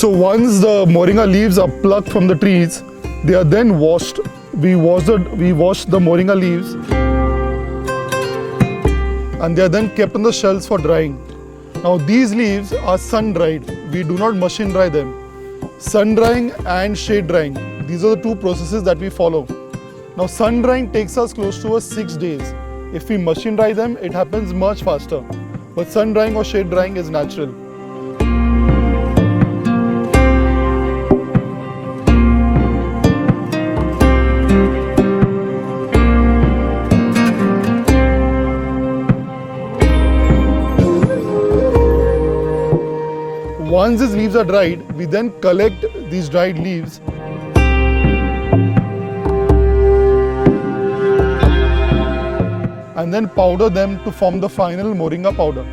So once the Moringa leaves are plucked from the trees, they are then washed. We wash the Moringa leaves and they are then kept on the shelves for drying. Now these leaves are sun dried. We do not machine dry them. Sun drying and shade drying, these are the two processes that we follow. Now sun drying takes us close to 6 days. If we machine dry them, it happens much faster. But sun drying or shade drying is natural. Once these leaves are dried, we then collect these dried leaves and then powder them to form the final Moringa powder.